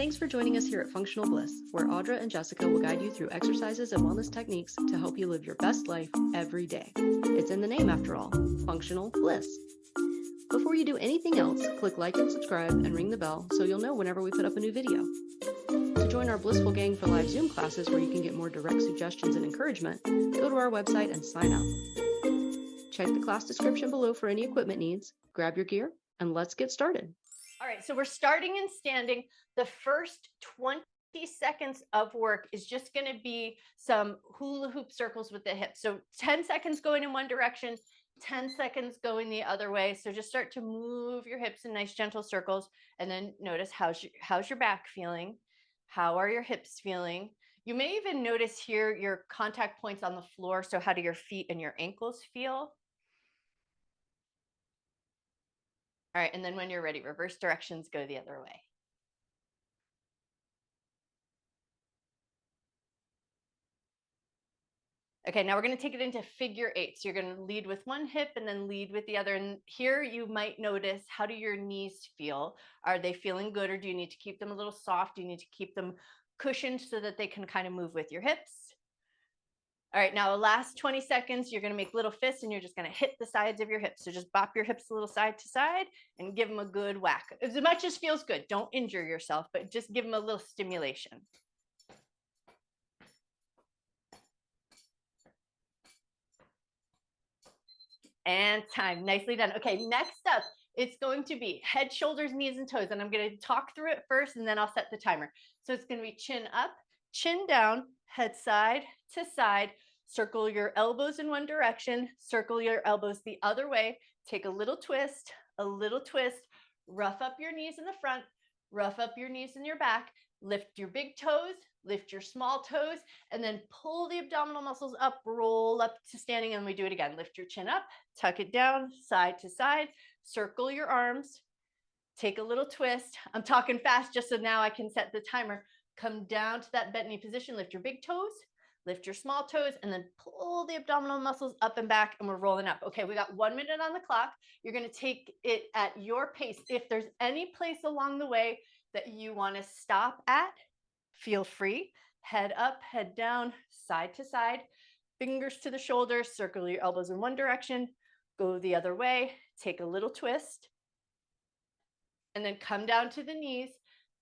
Thanks for joining us here at Functional Bliss, where Audra and Jessica will guide you through exercises and wellness techniques to help you live your best life every day. It's in the name, after all, Functional Bliss. Before you do anything else, click like and subscribe and ring the bell so you'll know whenever we put up a new video. To join our Blissful Gang for live Zoom classes where you can get more direct suggestions and encouragement, go to our website and sign up. Check the class description below for any equipment needs, grab your gear, and let's get started. All right, so we're starting in standing. The first 20 seconds of work is just going to be some hula hoop circles with the hips. So 10 seconds going in one direction, 10 seconds going the other way. So just start to move your hips in nice gentle circles, and then notice how's your back feeling? How are your hips feeling? You may even notice here your contact points on the floor. So how do your feet and your ankles feel? All right, and then when you're ready, reverse directions, go the other way. Okay, now we're going to take it into figure eight. So you're going to lead with one hip and then lead with the other. And here you might notice, how do your knees feel? Are they feeling good, or do you need to keep them a little soft? Do you need to keep them cushioned so that they can kind of move with your hips? All right, now the last 20 seconds, you're going to make little fists and you're just going to hit the sides of your hips. So just bop your hips a little side to side and give them a good whack. As much as feels good. Don't injure yourself, but just give them a little stimulation. And time. Nicely done. Okay, next up, it's going to be head, shoulders, knees, and toes. And I'm going to talk through it first, and then I'll set the timer. So it's going to be chin up, chin down, head side to side. Circle your elbows in one direction, circle your elbows the other way. Take a little twist, rough up your knees in the front, rough up your knees in your back, lift your big toes, lift your small toes, and then pull the abdominal muscles up, roll up to standing, and we do it again. Lift your chin up, tuck it down, side to side, circle your arms, take a little twist. I'm talking fast just so now I can set the timer. Come down to that bent knee position, lift your big toes, lift your small toes, and then pull the abdominal muscles up and back, and we're rolling up. Okay, we got 1 minute on the clock. You're going to take it at your pace. If there's any place along the way that you want to stop at, feel free. Head up, head down, side to side, fingers to the shoulders, circle your elbows in one direction, go the other way, take a little twist, and then come down to the knees,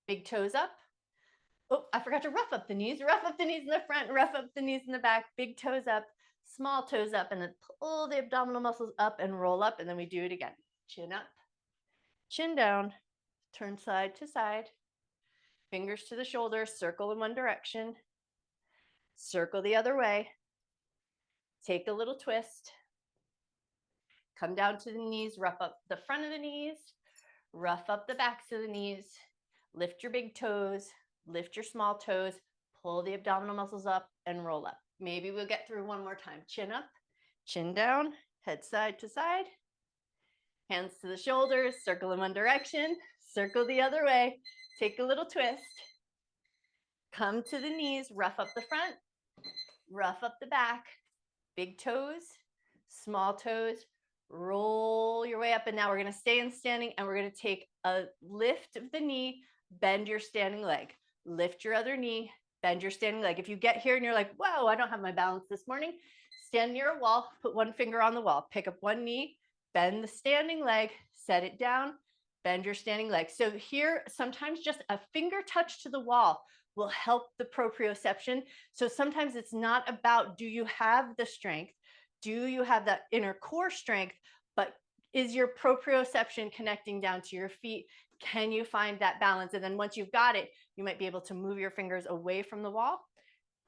big toes up. Oh, I forgot to rough up the knees. Rough up the knees in the front, rough up the knees in the back, big toes up, small toes up, and then pull the abdominal muscles up and roll up, and then we do it again. Chin up, chin down, turn side to side, fingers to the shoulders, circle in one direction, circle the other way, take a little twist, come down to the knees, rough up the front of the knees, rough up the backs of the knees, lift your big toes, lift your small toes, pull the abdominal muscles up and roll up. Maybe we'll get through one more time. Chin up, chin down, head side to side, hands to the shoulders, circle in one direction, circle the other way, take a little twist, come to the knees, rough up the front, rough up the back, big toes, small toes, roll your way up. And now we're going to stay in standing, and we're going to take a lift of the knee, bend your standing leg. Lift your other knee, bend your standing leg. If you get here and you're like, whoa, I don't have my balance this morning, stand near a wall, put one finger on the wall, pick up one knee, bend the standing leg, set it down, bend your standing leg. So here, sometimes just a finger touch to the wall will help the proprioception. So sometimes it's not about, do you have the strength? Do you have that inner core strength? But is your proprioception connecting down to your feet? Can you find that balance? And then once you've got it, you might be able to move your fingers away from the wall,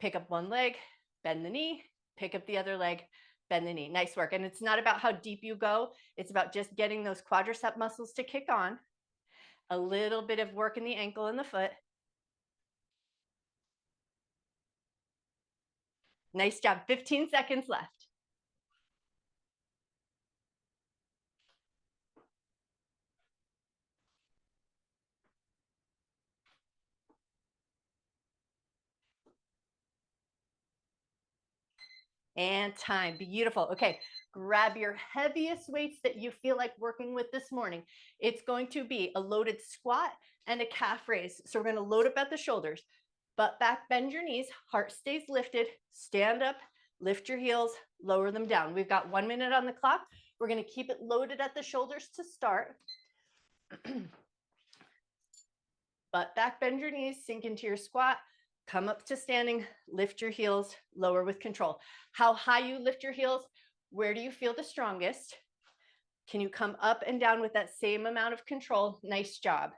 pick up one leg, bend the knee, pick up the other leg, bend the knee. Nice work. And it's not about how deep you go. It's about just getting those quadricep muscles to kick on. A little bit of work in the ankle and the foot. Nice job. 15 seconds left. And time. Beautiful. Okay, Grab your heaviest weights that you feel like working with this morning. It's going to be a loaded squat and a calf raise. So we're going to load up at the shoulders, butt back, bend your knees, heart stays lifted, stand up, lift your heels, lower them down. We've got 1 minute on the clock. We're going to keep it loaded at the shoulders to start. Butt back, bend your knees, sink into your squat, come up to standing, lift your heels, lower with control. How high you lift your heels, where do you feel the strongest? Can you come up and down with that same amount of control? Nice job.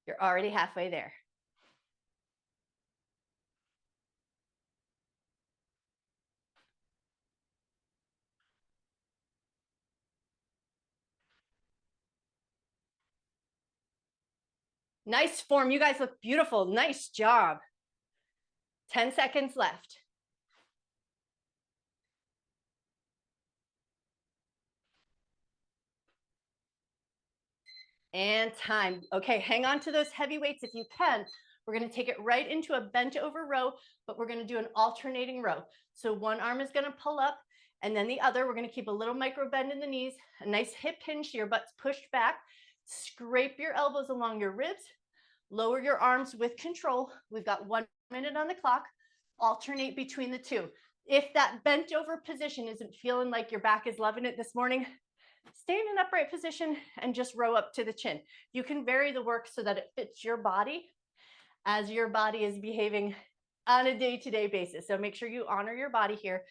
You're already halfway there. Nice form. You guys look beautiful. Nice job. 10 seconds left. And time. Okay, hang on to those heavy weights if you can. We're going to take it right into a bent over row, but we're going to do an alternating row. So one arm is going to pull up and then the other. We're going to keep a little micro bend in the knees, a nice hip hinge, your butt's pushed back. Scrape your elbows along your ribs. Lower your arms with control. We've got 1 minute on the clock. Alternate between the two. If that bent over position isn't feeling like your back is loving it this morning, stay in an upright position and just row up to the chin. You can vary the work so that it fits your body as your body is behaving on a day-to-day basis. So make sure you honor your body here.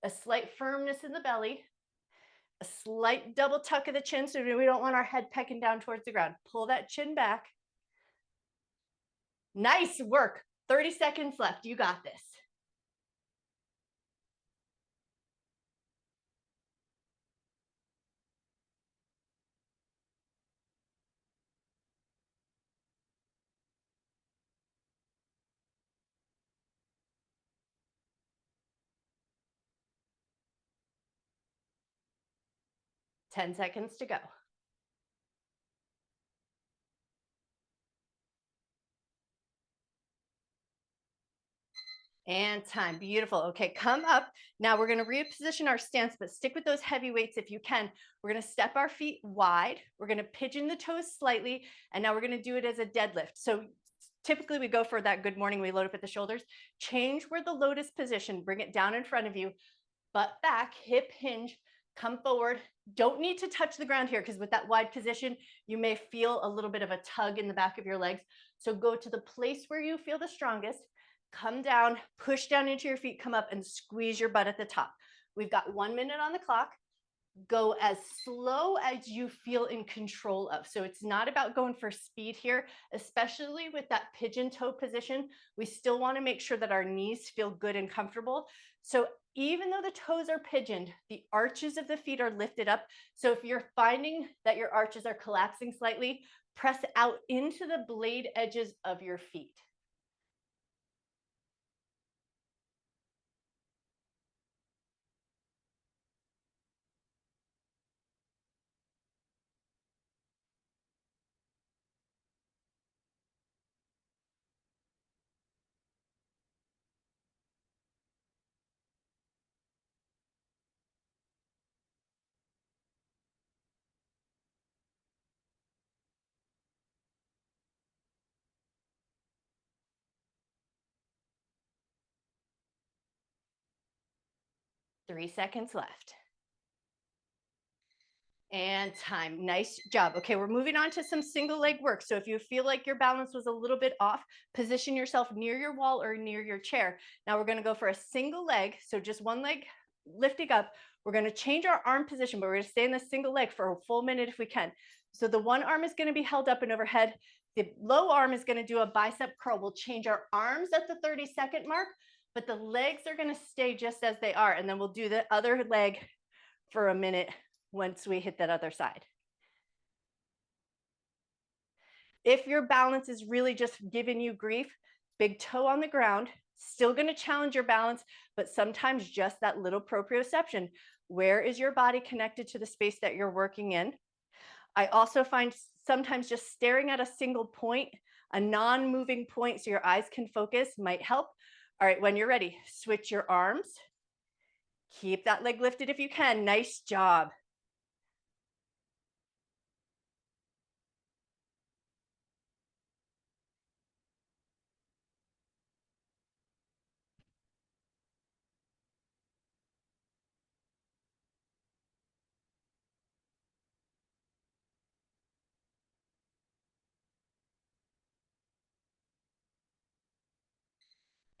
A slight firmness in the belly, a slight double tuck of the chin so we don't want our head pecking down towards the ground. Pull that chin back. Nice work. 30 seconds left. You got this. Ten seconds to go. And time. Beautiful. Okay, come up. Now we're going to reposition our stance, but stick with those heavy weights if you can. We're going to step our feet wide. We're going to pigeon the toes slightly. And now we're going to do it as a deadlift. So typically we go for that good morning. We load up at the shoulders. Change where the load is positioned. Bring it down in front of you. Butt back, hip hinge. Come forward. Don't need to touch the ground here because with that wide position, you may feel a little bit of a tug in the back of your legs. So go to the place where you feel the strongest. Come down, push down into your feet, come up and squeeze your butt at the top. We've got 1 minute on the clock. Go as slow as you feel in control of. So it's not about going for speed here, especially with that pigeon toe position. We still want to make sure that our knees feel good and comfortable. So even though the toes are pigeoned, the arches of the feet are lifted up. So if you're finding that your arches are collapsing slightly, press out into the blade edges of your feet. Three seconds left. And time. Nice job. Okay, we're moving on to some single leg work. So if you feel like your balance was a little bit off, position yourself near your wall or near your chair. Now we're going to go for a single leg. So just one leg lifting up. We're going to change our arm position, but we're going to stay in the single leg for a full minute if we can. So the one arm is going to be held up and overhead. The low arm is going to do a bicep curl. We'll change our arms at the 30-second mark, but the legs are going to stay just as they are. And then we'll do the other leg for a minute once we hit that other side. If your balance is really just giving you grief, big toe on the ground, still going to challenge your balance, but sometimes just that little proprioception. Where is your body connected to the space that you're working in? I also find sometimes just staring at a single point, a non-moving point so your eyes can focus might help. All right, when you're ready, switch your arms. Keep that leg lifted if you can. Nice job.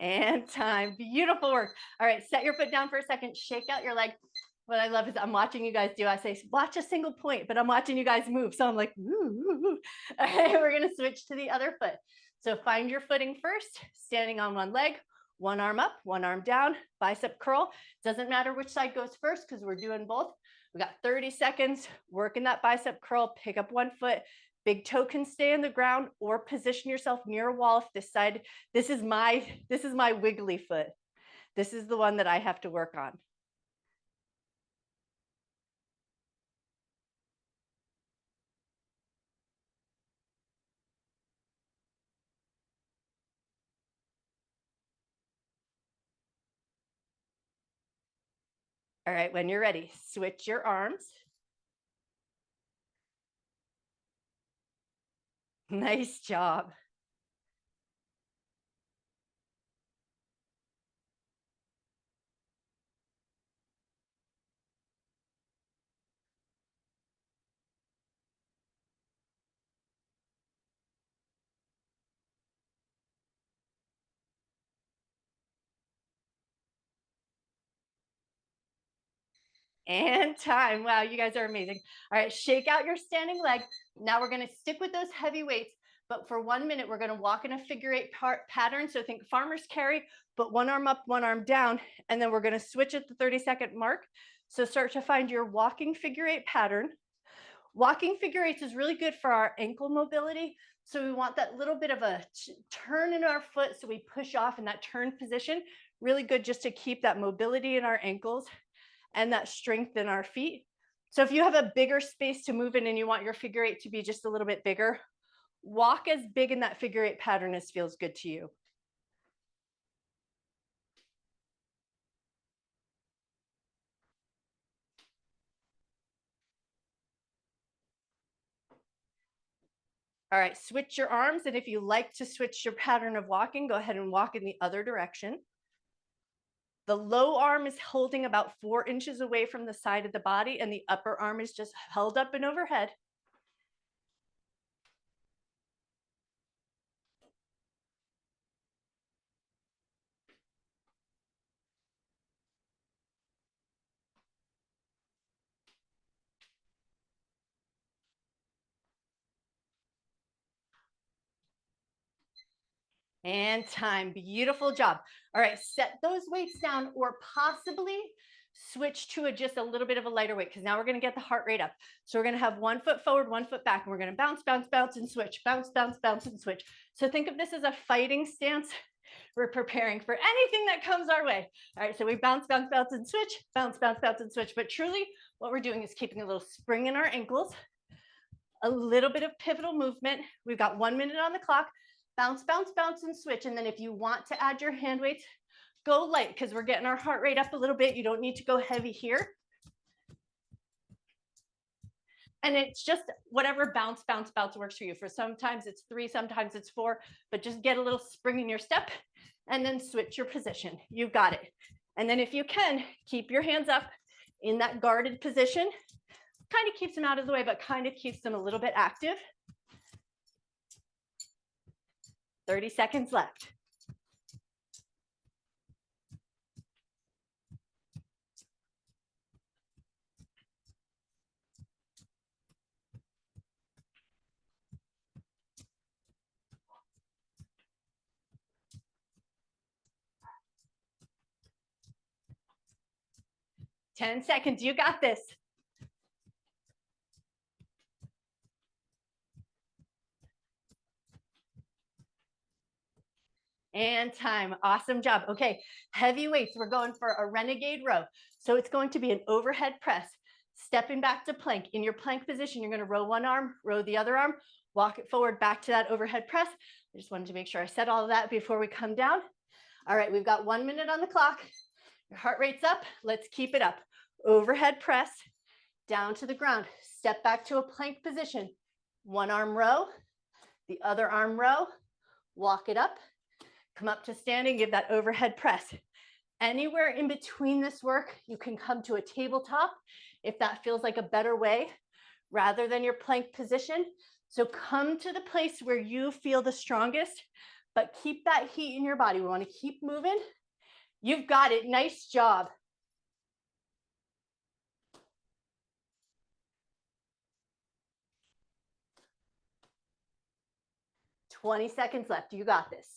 And time. Beautiful work. All right, set your foot down for a second. Shake out your leg. What I love is I'm watching you guys do. I say, watch a single point, but I'm watching you guys move. So I'm like, ooh. All right, we're going to switch to the other foot. So find your footing first, standing on one leg, one arm up, one arm down, bicep curl. Doesn't matter which side goes first because we're doing both. We got 30 seconds, working that bicep curl, pick up one foot, big toe can stay in the ground or position yourself near a wall if this side, this is my wiggly foot. This is the one that I have to work on. All right, when you're ready, switch your arms. Nice job. And time. Wow, you guys are amazing. All right, shake out your standing leg. Now we're going to stick with those heavy weights, but for 1 minute, we're going to walk in a figure eight pattern. So think farmer's carry, but one arm up, one arm down, and then we're going to switch at the 30-second mark. So start to find your walking figure eight pattern. Walking figure eights is really good for our ankle mobility. So we want that little bit of a turn in our foot. So we push off in that turn position. Really good just to keep that mobility in our ankles and that strength in our feet. So if you have a bigger space to move in and you want your figure eight to be just a little bit bigger, walk as big in that figure eight pattern as feels good to you. All right, switch your arms. And if you like to switch your pattern of walking, go ahead and walk in the other direction. The low arm is holding about 4 inches away from the side of the body, and the upper arm is just held up and overhead. And time. Beautiful job. All right, set those weights down or possibly switch to just a little bit of a lighter weight because now we're going to get the heart rate up. So we're going to have 1 foot forward, 1 foot back, and we're going to bounce, bounce, bounce, and switch, bounce, bounce, bounce, and switch. So think of this as a fighting stance. We're preparing for anything that comes our way. All right, so we bounce, bounce, bounce, and switch, bounce, bounce, bounce, and switch. But truly, what we're doing is keeping a little spring in our ankles, a little bit of pivotal movement. We've got 1 minute on the clock. Bounce, bounce, bounce, and switch. And then if you want to add your hand weights, go light because we're getting our heart rate up a little bit. You don't need to go heavy here. And it's just whatever bounce, bounce, bounce works for you. For sometimes it's 3, sometimes it's 4, but just get a little spring in your step and then switch your position. You've got it. And then if you can, keep your hands up in that guarded position. Kind of keeps them out of the way, but kind of keeps them a little bit active. 30 seconds left. Ten seconds. You got this. And time. Awesome job. Okay, heavy weights. We're going for a renegade row. So it's going to be an overhead press, stepping back to plank. In your plank position, you're going to row one arm, row the other arm, walk it forward back to that overhead press. I just wanted to make sure I said all of that before we come down. All right, we've got 1 minute on the clock. Your heart rate's up. Let's keep it up. Overhead press, down to the ground. Step back to a plank position. One arm row, the other arm row, walk it up. Come up to standing, give that overhead press. Anywhere in between this work, you can come to a tabletop if that feels like a better way rather than your plank position. So come to the place where you feel the strongest, but keep that heat in your body. We want to keep moving. You've got it. Nice job. "20 seconds left. You got this."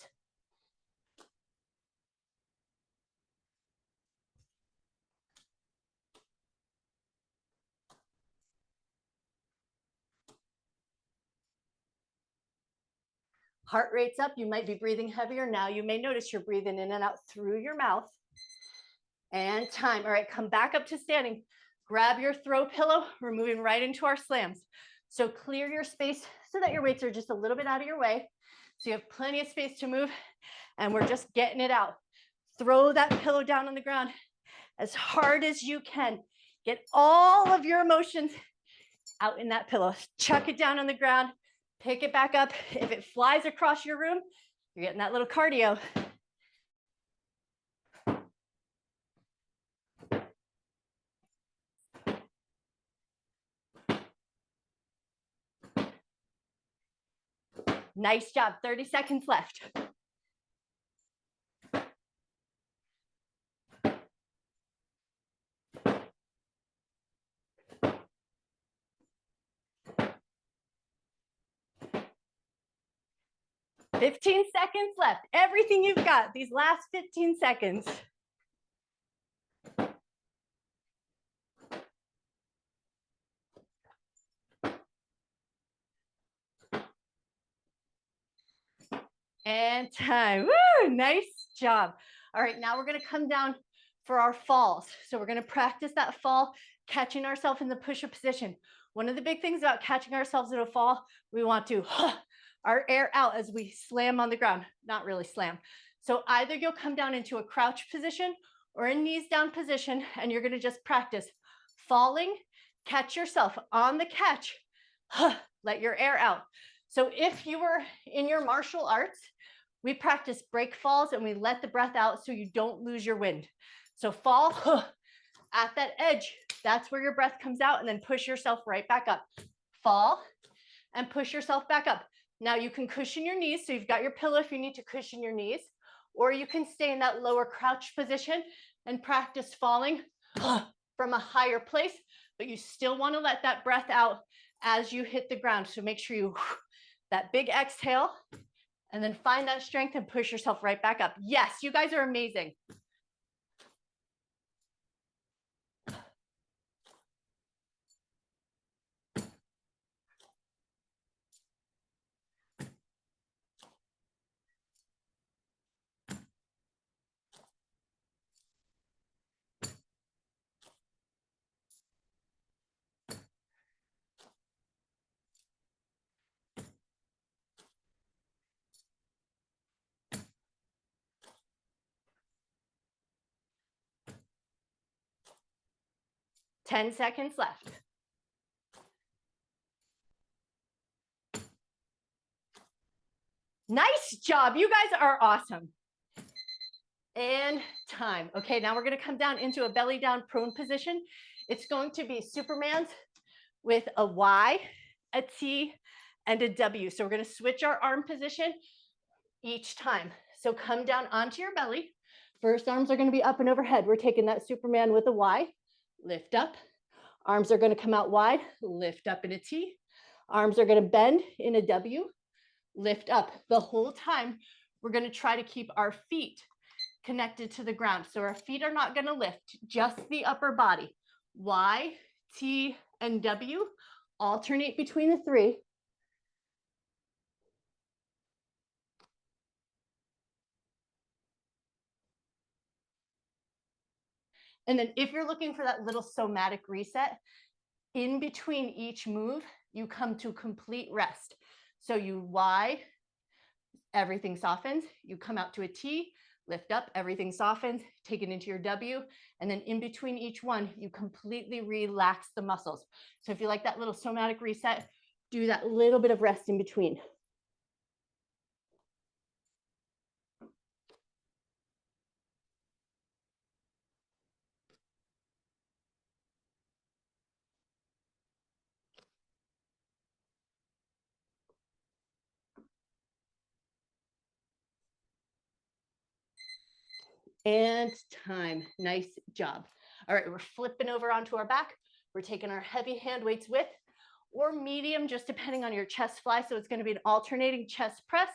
Heart rate's up. You might be breathing heavier. Now you may notice you're breathing in and out through your mouth. And time. All right, come back up to standing. Grab your throw pillow. We're moving right into our slams. So clear your space so that your weights are just a little bit out of your way. So you have plenty of space to move, and we're just getting it out. Throw that pillow down on the ground as hard as you can. Get all of your emotions out in that pillow. Chuck it down on the ground, pick it back up. If it flies across your room, you're getting that little cardio. Nice job. 30 seconds left. "15 seconds left. Everything you've got, these last 15 seconds. And time. Woo, nice job. All right, now we're going to come down for our falls. So we're going to practice that fall, catching ourselves in the push-up position. One of the big things about catching ourselves in a fall, we want to our air out as we slam on the ground. Not really slam. So either you'll come down into a crouch position or a knees down position, and you're going to just practice falling, catch yourself on the catch, let your air out. So if you were in your martial arts, we practice break falls and we let the breath out so you don't lose your wind. So fall at that edge, that's where your breath comes out, and then push yourself right back up. Fall and push yourself back up. Now you can cushion your knees, so you've got your pillow if you need to cushion your knees, or you can stay in that lower crouch position and practice falling from a higher place, but you still want to let that breath out as you hit the ground. So make sure you that big exhale, and then find that strength and push yourself right back up. Yes, you guys are amazing. Ten seconds left. Nice job. You guys are awesome. And time. Okay, now we're going to come down into a belly down prone position. It's going to be Superman's with a Y, a T, and a W. So we're going to switch our arm position each time. So come down onto your belly. First arms are going to be up and overhead. We're taking that Superman with a Y, lift up. Arms are going to come out wide, lift up in a T. Arms are going to bend in a W, lift up. The whole time, we're going to try to keep our feet connected to the ground. So our feet are not going to lift, just the upper body. Y, T, and W. Alternate between the three. And then if you're looking for that little somatic reset, in between each move, you come to complete rest. So you Y, everything softens. You come out to a T, lift up, everything softens, take it into your W. And then in between each one, you completely relax the muscles. So if you like that little somatic reset, do that little bit of rest in between. And time. Nice job. All right, we're flipping over onto our back. We're taking our heavy hand weights with or medium, just depending on your chest fly. So it's going to be an alternating chest press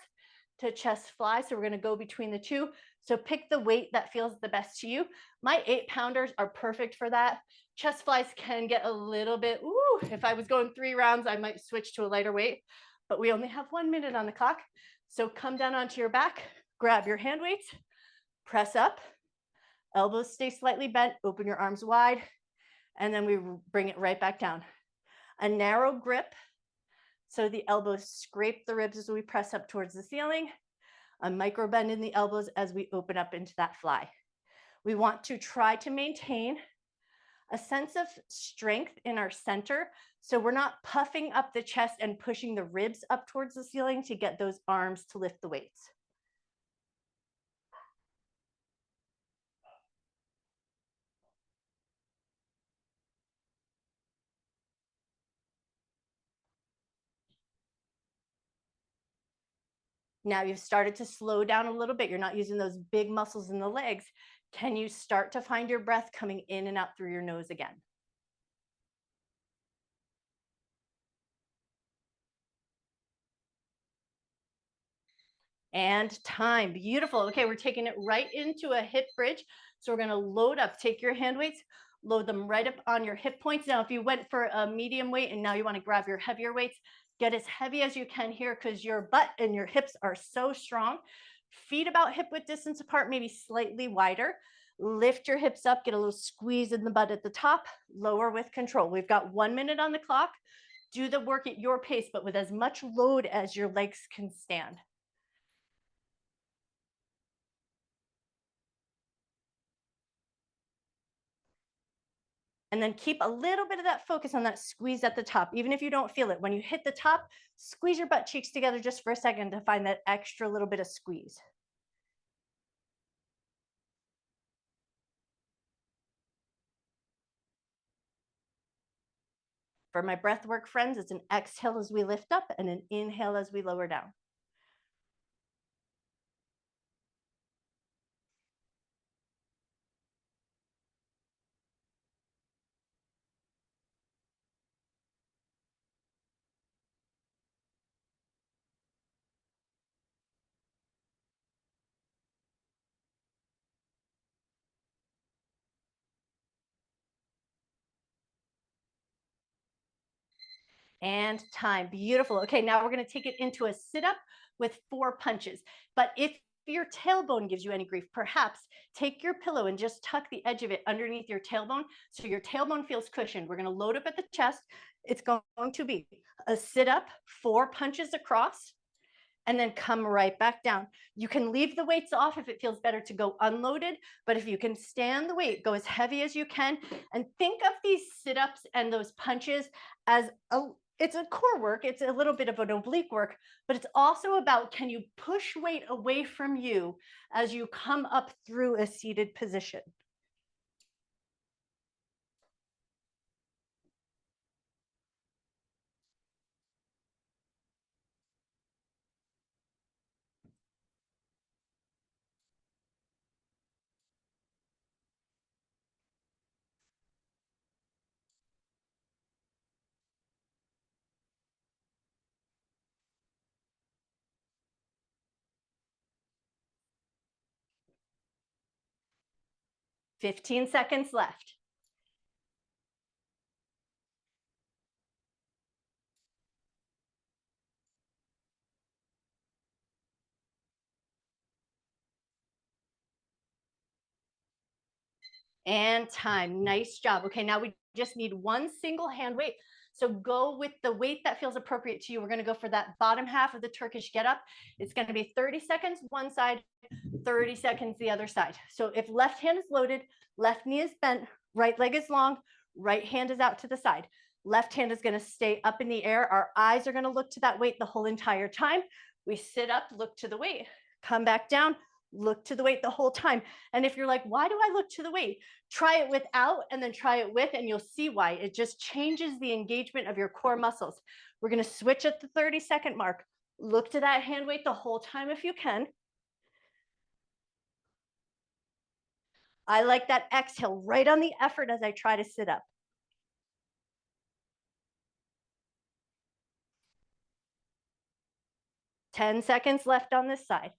to chest fly. So we're going to go between the two. So pick the weight that feels the best to you. My 8-pounders are perfect for that. Chest flies can get a little bit, ooh, if I was going 3 rounds, I might switch to a lighter weight, but we only have 1 minute on the clock. So come down onto your back, grab your hand weights, press up, elbows stay slightly bent, open your arms wide, and then we bring it right back down. A narrow grip, so the elbows scrape the ribs as we press up towards the ceiling. A micro bend in the elbows as we open up into that fly. We want to try to maintain a sense of strength in our center, so we're not puffing up the chest and pushing the ribs up towards the ceiling to get those arms to lift the weights. Now you've started to slow down a little bit. You're not using those big muscles in the legs. Can you start to find your breath coming in and out through your nose again? And time. Beautiful. Okay, we're taking it right into a hip bridge. So we're going to load up. Take your hand weights, load them right up on your hip points. Now, if you went for a medium weight and now you want to grab your heavier weights, get as heavy as you can here because your butt and your hips are so strong. Feet about hip width distance apart, maybe slightly wider. Lift your hips up, get a little squeeze in the butt at the top, lower with control. We've got 1 minute on the clock. Do the work at your pace, but with as much load as your legs can stand. And then keep a little bit of that focus on that squeeze at the top, even if you don't feel it. When you hit the top, squeeze your butt cheeks together just for a second to find that extra little bit of squeeze. For my breath work friends, it's an exhale as we lift up and an inhale as we lower down. And time. Beautiful. Okay, now we're going to take it into a sit up with 4 punches. But if your tailbone gives you any grief, perhaps take your pillow and just tuck the edge of it underneath your tailbone so your tailbone feels cushioned. We're going to load up at the chest. It's going to be a sit up, 4 punches across, and then come right back down. You can leave the weights off if it feels better to go unloaded, but if you can stand the weight, go as heavy as you can, and think of these sit-ups and those punches as it's a core work, it's a little bit of an oblique work, but it's also about, can you push weight away from you as you come up through a seated position? 15 seconds left. And time. Nice job. Okay, now we just need one single hand weight. So go with the weight that feels appropriate to you. We're going to go for that bottom half of the Turkish get up. It's going to be 30 seconds one side, 30 seconds the other side. So if left hand is loaded, left knee is bent, right leg is long, right hand is out to the side. Left hand is going to stay up in the air. Our eyes are going to look to that weight the whole entire time. We sit up, look to the weight, come back down, look to the weight the whole time. And if you're like, why do I look to the weight? Try it without and then try it with, and you'll see why. It just changes the engagement of your core muscles. We're going to switch at the 30-second mark. Look to that hand weight the whole time if you can. I like that exhale right on the effort as I try to sit up. 10 seconds left on this side.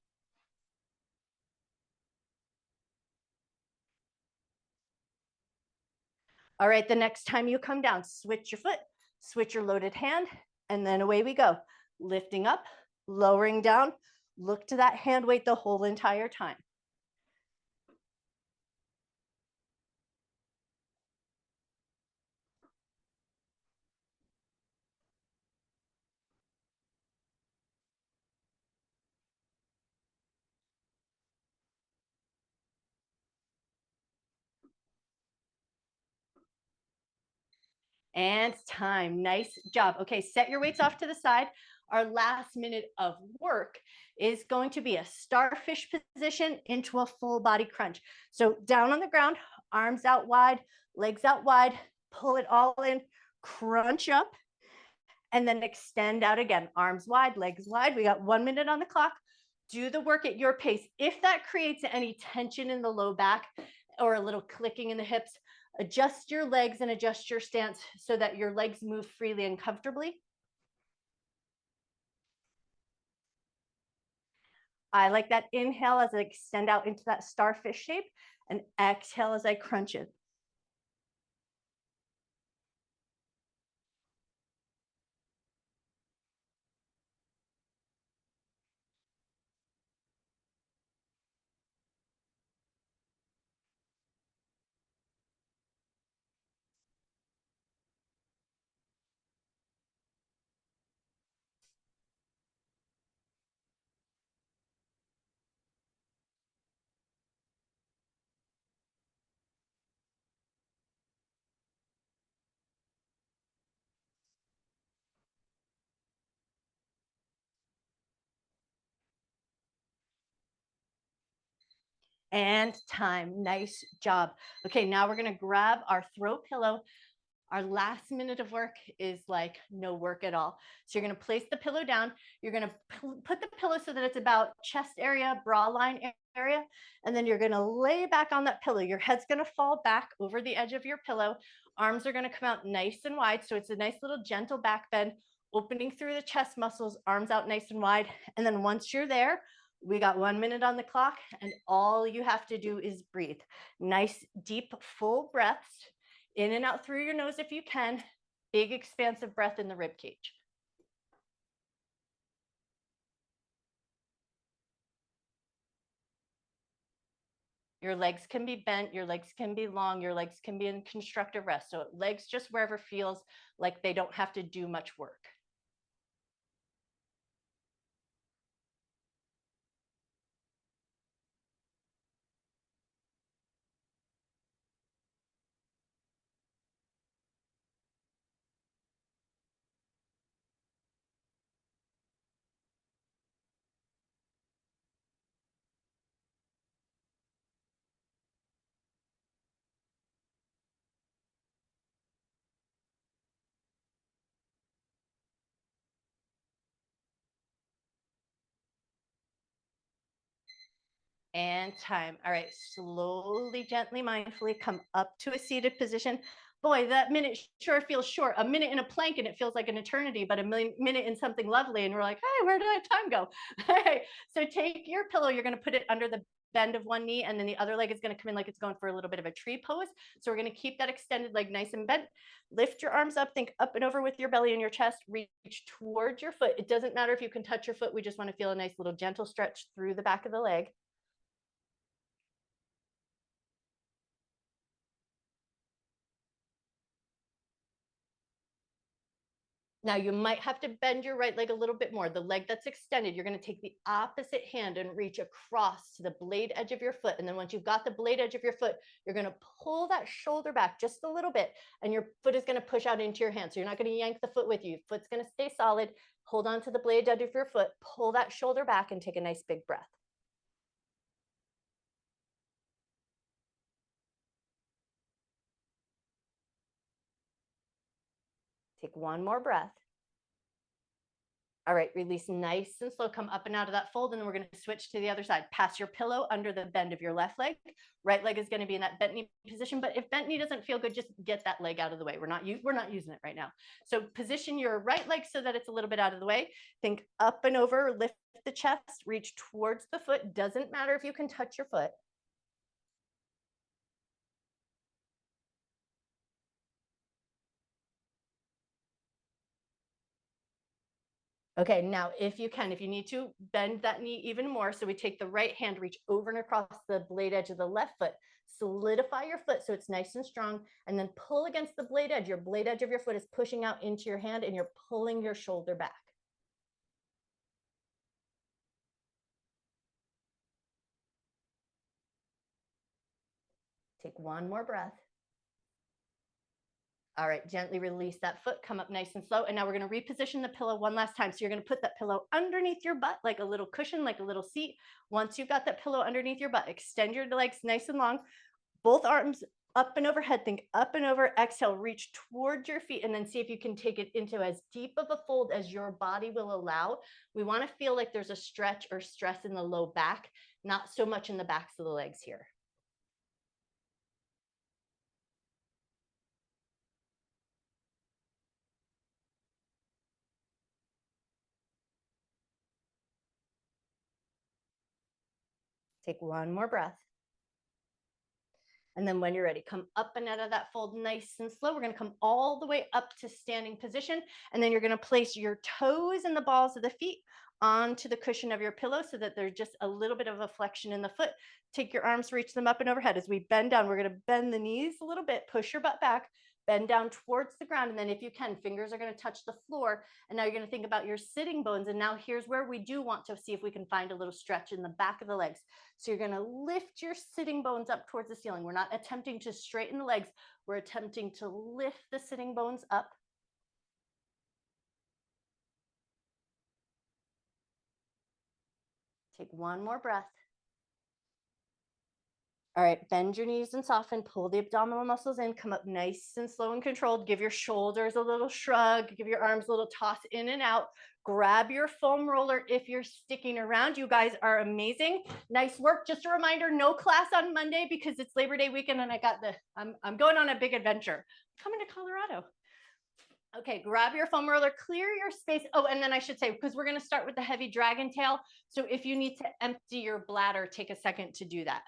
All right, the next time you come down, switch your foot, switch your loaded hand, and then away we go. Lifting up, lowering down, look to that hand weight the whole entire time. And time. Nice job. Okay, set your weights off to the side. Our last minute of work is going to be a starfish position into a full body crunch. So down on the ground, arms out wide, legs out wide, pull it all in, crunch up, and then extend out again. Arms wide, legs wide. We got 1 minute on the clock. Do the work at your pace. If that creates any tension in the low back or a little clicking in the hips, adjust your legs and adjust your stance so that your legs move freely and comfortably. I like that inhale as I extend out into that starfish shape, and exhale as I crunch it. And time. Nice job. Okay, now we're going to grab our throw pillow. Our last minute of work is like no work at all. So you're going to place the pillow down. You're going to put the pillow so that it's about chest area, bra line area. And then you're going to lay back on that pillow. Your head's going to fall back over the edge of your pillow. Arms are going to come out nice and wide. So it's a nice little gentle back bend, opening through the chest muscles, arms out nice and wide. And then once you're there, we got 1 minute on the clock, and all you have to do is breathe. Nice, deep, full breaths. In and out through your nose if you can. Big expansive breath in the rib cage. Your legs can be bent, your legs can be long, your legs can be in constructive rest. So legs just wherever feels like they don't have to do much work. And time. All right, slowly, gently, mindfully come up to a seated position. Boy, that minute sure feels short. A minute in a plank and it feels like an eternity, but a minute in something lovely and we're like, hey, where did that time go? Hey, so take your pillow, you're going to put it under the bend of one knee, and then the other leg is going to come in like it's going for a little bit of a tree pose. So we're going to keep that extended leg nice and bent. Lift your arms up, think up and over with your belly and your chest, reach towards your foot. It doesn't matter if you can touch your foot. We just want to feel a nice little gentle stretch through the back of the leg. Now you might have to bend your right leg a little bit more. The leg that's extended, you're going to take the opposite hand and reach across to the blade edge of your foot. And then once you've got the blade edge of your foot, you're going to pull that shoulder back just a little bit, and your foot is going to push out into your hand. So you're not going to yank the foot with you. Your foot's going to stay solid. Hold on to the blade edge of your foot, pull that shoulder back, and take a nice big breath. Take one more breath. All right, release nice and slow. Come up and out of that fold, and then we're going to switch to the other side. Pass your pillow under the bend of your left leg. Right leg is going to be in that bent knee position, but if bent knee doesn't feel good, just get that leg out of the way. We're not using it right now. So position your right leg so that it's a little bit out of the way. Think up and over, lift the chest, reach towards the foot. Doesn't matter if you can touch your foot. Okay, now if you need to bend that knee even more. So we take the right hand, reach over and across the blade edge of the left foot, solidify your foot so it's nice and strong, and then pull against the blade edge. Your blade edge of your foot is pushing out into your hand, and you're pulling your shoulder back. Take one more breath. All right, gently release that foot, come up nice and slow. And now we're going to reposition the pillow one last time. So you're going to put that pillow underneath your butt like a little cushion, like a little seat. Once you've got that pillow underneath your butt, extend your legs nice and long, both arms up and overhead. Think up and over, exhale, reach towards your feet, and then see if you can take it into as deep of a fold as your body will allow. We want to feel like there's a stretch or stress in the low back, not so much in the backs of the legs here. Take one more breath. And then when you're ready, come up and out of that fold nice and slow. We're going to come all the way up to standing position. And then you're going to place your toes and the balls of the feet onto the cushion of your pillow so that there's just a little bit of a flexion in the foot. Take your arms, reach them up and overhead. As we bend down, we're going to bend the knees a little bit, push your butt back, bend down towards the ground. And then if you can, fingers are going to touch the floor. And now you're going to think about your sitting bones. And now here's where we do want to see if we can find a little stretch in the back of the legs. So you're going to lift your sitting bones up towards the ceiling. We're not attempting to straighten the legs. We're attempting to lift the sitting bones up. Take one more breath. All right, bend your knees and soften, pull the abdominal muscles in, come up nice and slow and controlled. Give your shoulders a little shrug, give your arms a little toss in and out. Grab your foam roller if you're sticking around. You guys are amazing. Nice work. Just a reminder, no class on Monday because it's Labor Day weekend and I'm going on a big adventure. I'm coming to Colorado. Okay, grab your foam roller, clear your space. Oh, and then I should say, because we're going to start with the heavy dragon tail. So if you need to empty your bladder, take a second to do that.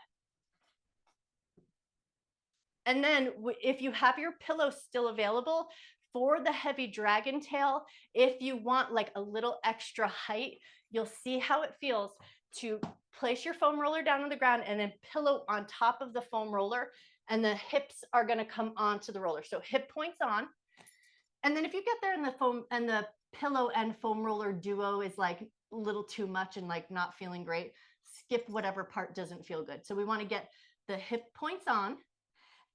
And then if you have your pillow still available for the heavy dragon tail, if you want like a little extra height, you'll see how it feels to place your foam roller down on the ground and then pillow on top of the foam roller, and the hips are going to come onto the roller. So hip points on. And then if you get there and the foam and the pillow and foam roller duo is like a little too much and like not feeling great, skip whatever part doesn't feel good. So we want to get the hip points on.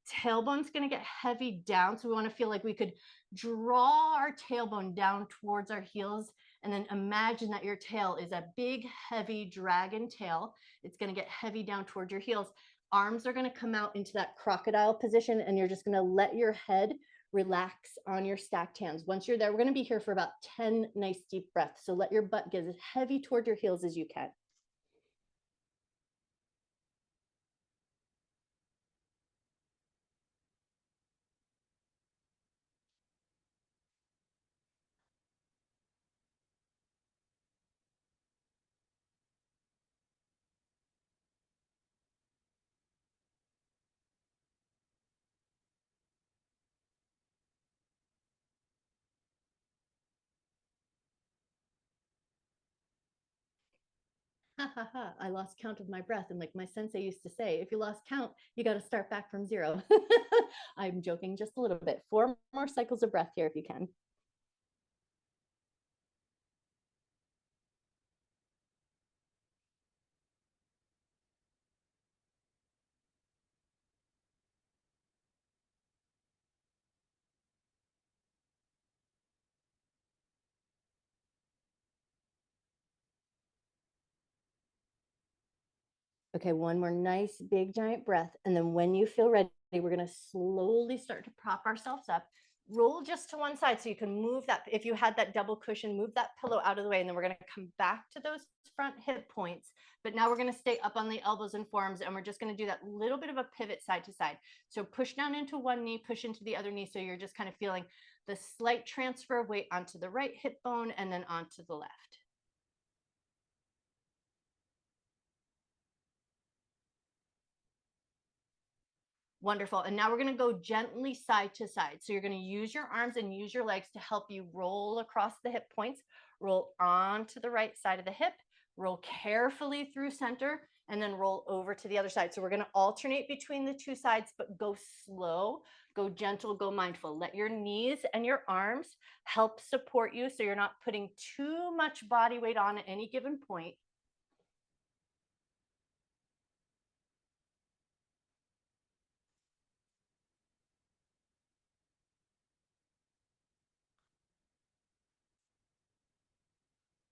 Tailbone's going to get heavy down. So we want to feel like we could draw our tailbone down towards our heels, and then imagine that your tail is a big, heavy dragon tail. It's going to get heavy down towards your heels. Arms are going to come out into that crocodile position, and you're just going to let your head relax on your stacked hands. Once you're there, we're going to be here for about 10 nice deep breaths. So let your butt get as heavy toward your heels as you can. I lost count of my breath. And like my sensei used to say, if you lost count, you got to start back from zero. I'm joking just a little bit. 4 more cycles of breath here if you can. Okay, one more nice big giant breath. And then when you feel ready, we're going to slowly start to prop ourselves up. Roll just to one side so you can move that. If you had that double cushion, move that pillow out of the way. And then we're going to come back to those front hip points. But now we're going to stay up on the elbows and forearms. And we're just going to do that little bit of a pivot side to side. So push down into one knee, push into the other knee. So you're just kind of feeling the slight transfer of weight onto the right hip bone and then onto the left. Wonderful. And now we're going to go gently side to side. So you're going to use your arms and use your legs to help you roll across the hip points, roll onto the right side of the hip, roll carefully through center, and then roll over to the other side. So we're going to alternate between the two sides, but go slow, go gentle, go mindful. Let your knees and your arms help support you so you're not putting too much body weight on at any given point.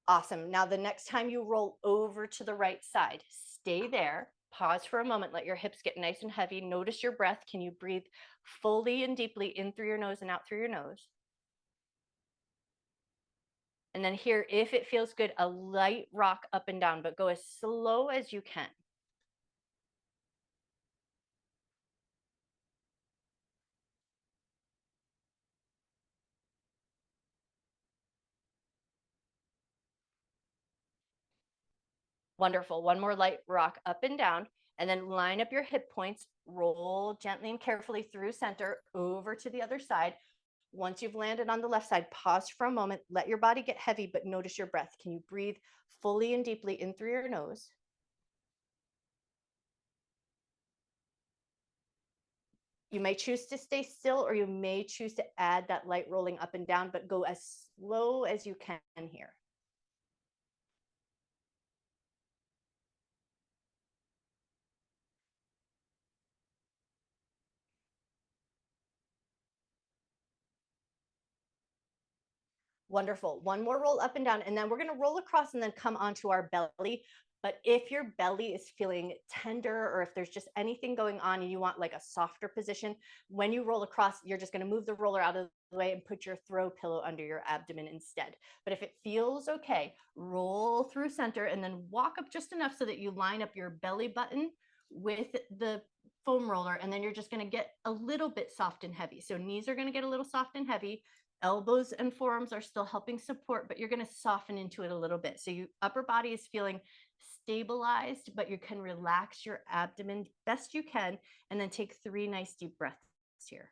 Awesome. Now, the next time you roll over to the right side, stay there, pause for a moment, let your hips get nice and heavy. Notice your breath. Can you breathe fully and deeply in through your nose and out through your nose? And then here, if it feels good, a light rock up and down, but go as slow as you can. Wonderful. One more light rock up and down, and then line up your hip points, roll gently and carefully through center over to the other side. Once you've landed on the left side, pause for a moment, let your body get heavy, but notice your breath. Can you breathe fully and deeply in through your nose? You may choose to stay still, or you may choose to add that light rolling up and down, but go as slow as you can here. Wonderful. One more roll up and down, and then we're going to roll across and then come onto our belly. But if your belly is feeling tender, or if there's just anything going on and you want like a softer position, when you roll across, you're just going to move the roller out of the way and put your throw pillow under your abdomen instead. But if it feels okay, roll through center and then walk up just enough so that you line up your belly button with the foam roller. And then you're just going to get a little bit soft and heavy. So knees are going to get a little soft and heavy. Elbows and forearms are still helping support, but you're going to soften into it a little bit. So your upper body is feeling stabilized, but you can relax your abdomen best you can, and then take 3 nice deep breaths here.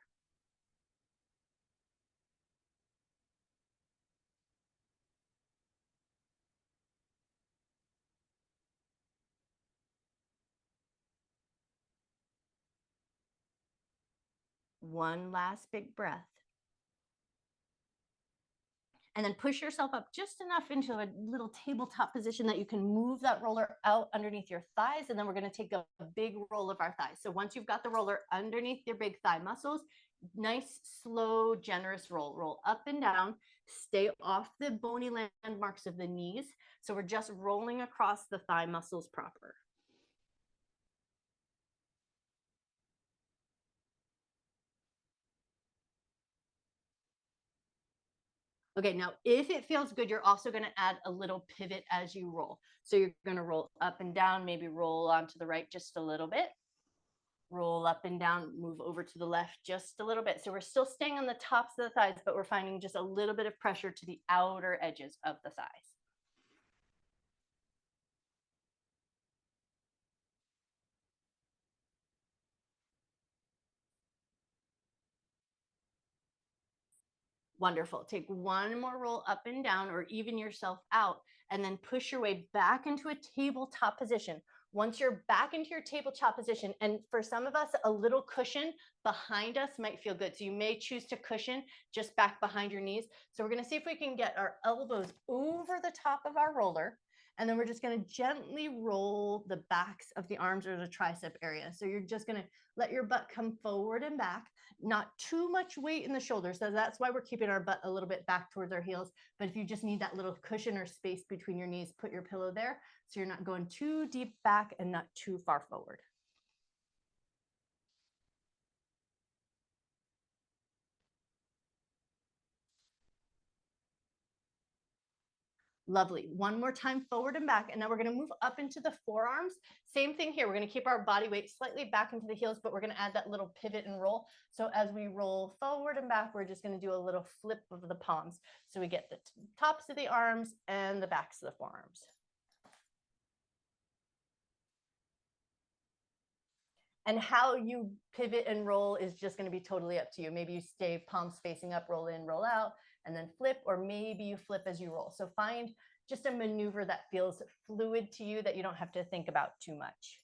One last big breath. And then push yourself up just enough into a little tabletop position that you can move that roller out underneath your thighs. And then we're going to take a big roll of our thighs. So once you've got the roller underneath your big thigh muscles, nice, slow, generous roll. Roll up and down. Stay off the bony landmarks of the knees. So we're just rolling across the thigh muscles proper. Okay, now if it feels good, you're also going to add a little pivot as you roll. So you're going to roll up and down, maybe roll onto the right just a little bit. Roll up and down, move over to the left just a little bit. So we're still staying on the tops of the thighs, but we're finding just a little bit of pressure to the outer edges of the thighs. Wonderful. Take one more roll up and down, or even yourself out, and then push your way back into a tabletop position. Once you're back into your tabletop position, and for some of us, a little cushion behind us might feel good. So you may choose to cushion just back behind your knees. So we're going to see if we can get our elbows over the top of our roller. And then we're just going to gently roll the backs of the arms or the tricep area. So you're just going to let your butt come forward and back, not too much weight in the shoulders. So that's why we're keeping our butt a little bit back towards our heels. But if you just need that little cushion or space between your knees, put your pillow there so you're not going too deep back and not too far forward. Lovely. One more time forward and back. And now we're going to move up into the forearms. Same thing here. We're going to keep our body weight slightly back into the heels, but we're going to add that little pivot and roll. So as we roll forward and back, we're just going to do a little flip of the palms. So we get the tops of the arms and the backs of the forearms. And how you pivot and roll is just going to be totally up to you. Maybe you stay palms facing up, roll in, roll out, and then flip, or maybe you flip as you roll. So find just a maneuver that feels fluid to you that you don't have to think about too much.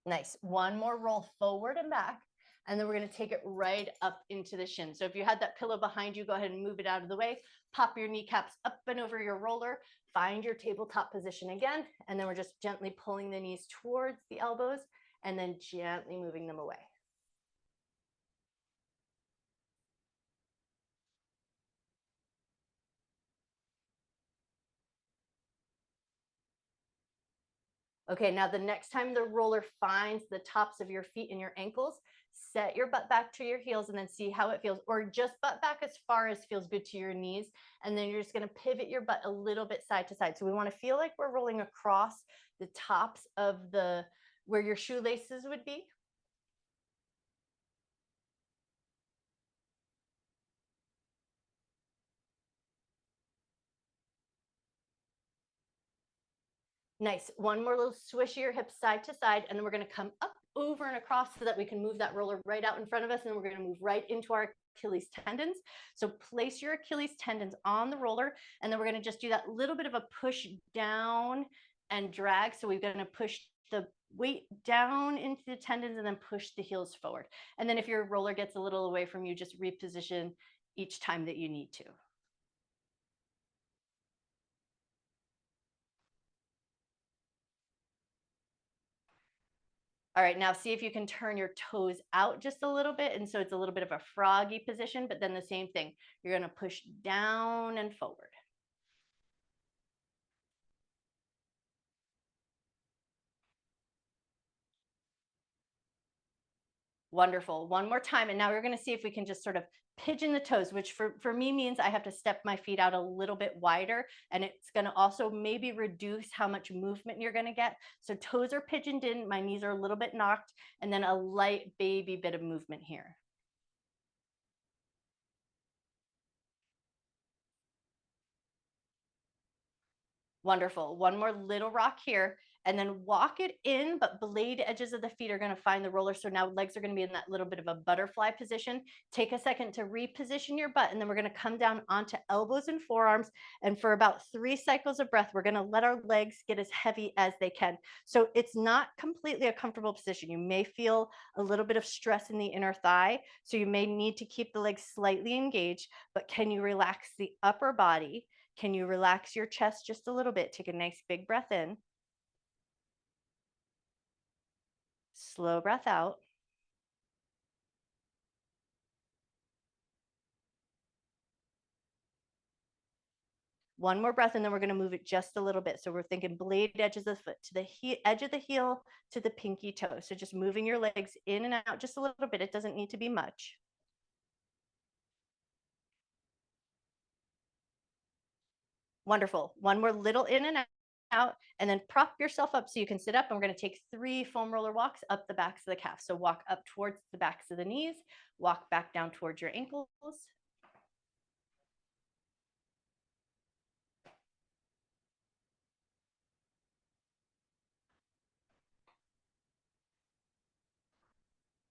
Nice. One more roll forward and back. And then we're going to take it right up into the shin. So if you had that pillow behind you, go ahead and move it out of the way. Pop your kneecaps up and over your roller. Find your tabletop position again. And then we're just gently pulling the knees towards the elbows and then gently moving them away. Okay, now the next time the roller finds the tops of your feet and your ankles, set your butt back to your heels and then see how it feels, or just butt back as far as feels good to your knees. And then you're just going to pivot your butt a little bit side to side. So we want to feel like we're rolling across the tops of where your shoelaces would be. Nice. One more little swish of your hips side to side, and then we're going to come up, over, and across so that we can move that roller right out in front of us, and then we're going to move right into our Achilles tendons. So place your Achilles tendons on the roller, and then we're going to just do that little bit of a push down and drag. So we're going to push the weight down into the tendons and then push the heels forward. And then if your roller gets a little away from you, just reposition each time that you need to. All right, now see if you can turn your toes out just a little bit. And so it's a little bit of a froggy position, but then the same thing. You're going to push down and forward. Wonderful. One more time. And now we're going to see if we can just sort of pigeon the toes, which for me means I have to step my feet out a little bit wider. And it's going to also maybe reduce how much movement you're going to get. So toes are pigeoned in, my knees are a little bit knocked, and then a light baby bit of movement here. Wonderful. One more little rock here, and then walk it in, but blade edges of the feet are going to find the roller. So now legs are going to be in that little bit of a butterfly position. Take a second to reposition your butt, and then we're going to come down onto elbows and forearms. And for about 3 cycles of breath, we're going to let our legs get as heavy as they can. So it's not completely a comfortable position. You may feel a little bit of stress in the inner thigh. So you may need to keep the legs slightly engaged, but can you relax the upper body? Can you relax your chest just a little bit? Take a nice big breath in. Slow breath out. One more breath, and then we're going to move it just a little bit. So we're thinking blade edges of the foot to the edge of the heel to the pinky toe. So just moving your legs in and out just a little bit. It doesn't need to be much. Wonderful. One more little in and out, and then prop yourself up so you can sit up. And we're going to take 3 foam roller walks up the backs of the calf. So walk up towards the backs of the knees, walk back down towards your ankles.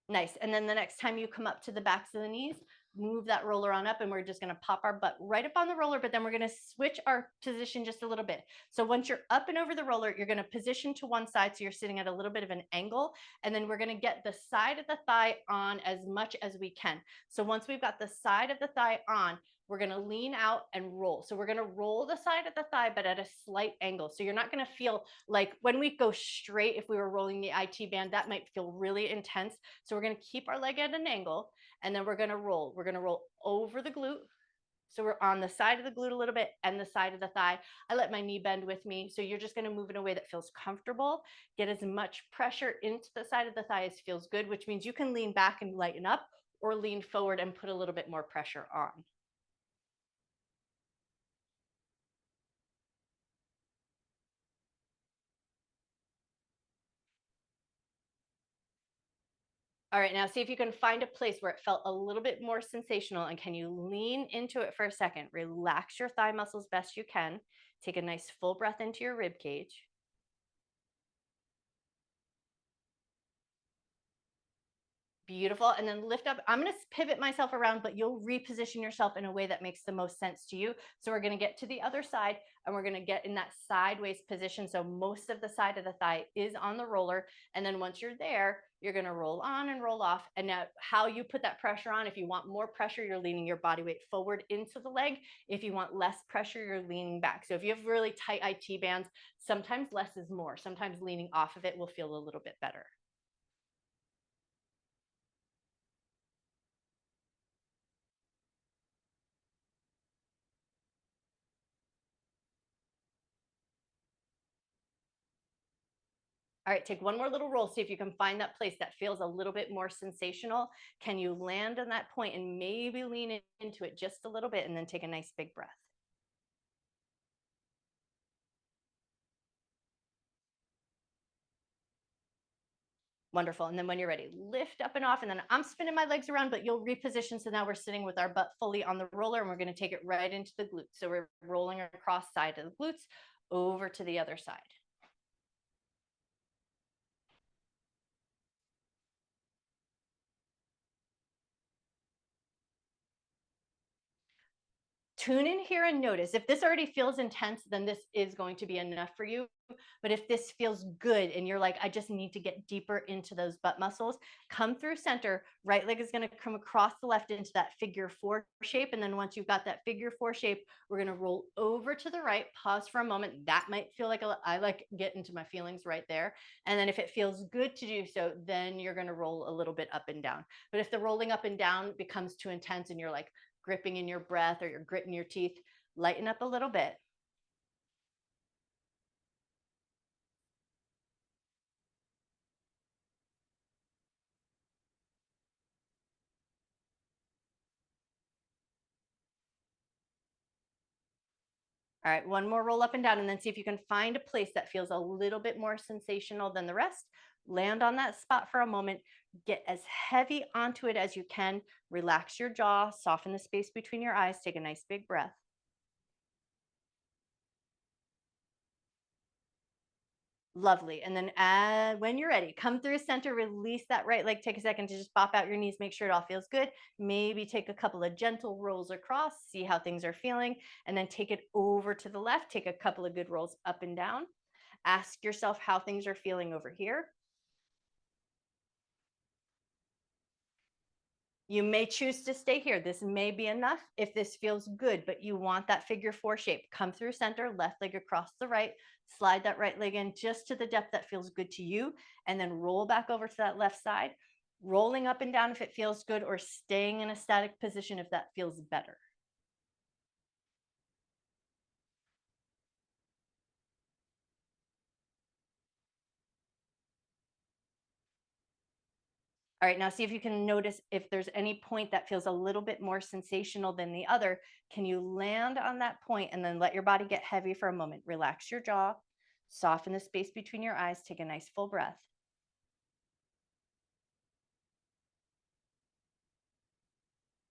Nice. And then the next time you come up to the backs of the knees, move that roller on up, and we're just going to pop our butt right up on the roller, but then we're going to switch our position just a little bit. So once you're up and over the roller, you're going to position to one side so you're sitting at a little bit of an angle, and then we're going to get the side of the thigh on as much as we can. So once we've got the side of the thigh on, we're going to lean out and roll. So we're going to roll the side of the thigh, but at a slight angle. So you're not going to feel like when we go straight, if we were rolling the IT band, that might feel really intense. So we're going to keep our leg at an angle, and then we're going to roll. We're going to roll over the glute. So we're on the side of the glute a little bit and the side of the thigh. I let my knee bend with me. So you're just going to move in a way that feels comfortable. Get as much pressure into the side of the thigh as feels good, which means you can lean back and lighten up, or lean forward and put a little bit more pressure on. All right, now see if you can find a place where it felt a little bit more sensational, and can you lean into it for a second? Relax your thigh muscles best you can. Take a nice full breath into your rib cage. Beautiful. And then lift up. I'm going to pivot myself around, but you'll reposition yourself in a way that makes the most sense to you. So we're going to get to the other side, and we're going to get in that sideways position. So most of the side of the thigh is on the roller. And then once you're there, you're going to roll on and roll off. And now how you put that pressure on, if you want more pressure, you're leaning your body weight forward into the leg. If you want less pressure, you're leaning back. So if you have really tight IT bands, sometimes less is more. Sometimes leaning off of it will feel a little bit better. All right, take one more little roll. See if you can find that place that feels a little bit more sensational. Can you land on that point and maybe lean into it just a little bit, and then take a nice big breath? Wonderful. And then when you're ready, lift up and off. And then I'm spinning my legs around, but you'll reposition. So now we're sitting with our butt fully on the roller, and we're going to take it right into the glutes. So we're rolling across side of the glutes over to the other side. Tune in here and notice. If this already feels intense, then this is going to be enough for you. But if this feels good and you're like, I just need to get deeper into those butt muscles, come through center. Right leg is going to come across the left into that figure four shape. And then once you've got that figure four shape, we're going to roll over to the right, pause for a moment. That might feel like I like get into my feelings right there. And then if it feels good to do so, then you're going to roll a little bit up and down. But if the rolling up and down becomes too intense and you're like gripping in your breath or you're gritting your teeth, lighten up a little bit. All right, one more roll up and down, and then see if you can find a place that feels a little bit more sensational than the rest. Land on that spot for a moment. Get as heavy onto it as you can. Relax your jaw, soften the space between your eyes. Take a nice big breath. Lovely. And then when you're ready, come through center, release that right leg. Take a second to just pop out your knees, make sure it all feels good. Maybe take a couple of gentle rolls across, see how things are feeling, and then take it over to the left. Take a couple of good rolls up and down. Ask yourself how things are feeling over here. You may choose to stay here. This may be enough if this feels good, but you want that figure four shape. Come through center, left leg across the right, slide that right leg in just to the depth that feels good to you, and then roll back over to that left side, rolling up and down if it feels good, or staying in a static position if that feels better. All right, now see if you can notice if there's any point that feels a little bit more sensational than the other. Can you land on that point and then let your body get heavy for a moment? Relax your jaw, soften the space between your eyes, take a nice full breath.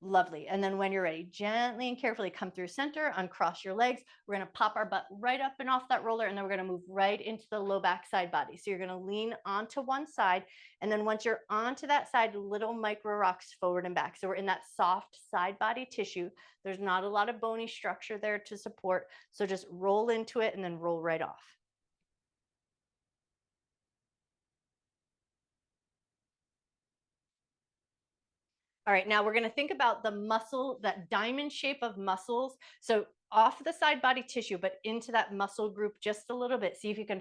Lovely. And then when you're ready, gently and carefully come through center, uncross your legs. We're going to pop our butt right up and off that roller, and then we're going to move right into the low back side body. So you're going to lean onto one side, and then once you're onto that side, little micro rocks forward and back. So we're in that soft side body tissue. There's not a lot of bony structure there to support. So just roll into it and then roll right off. All right, now we're going to think about the muscle, that diamond shape of muscles. So off the side body tissue, but into that muscle group just a little bit. See if you can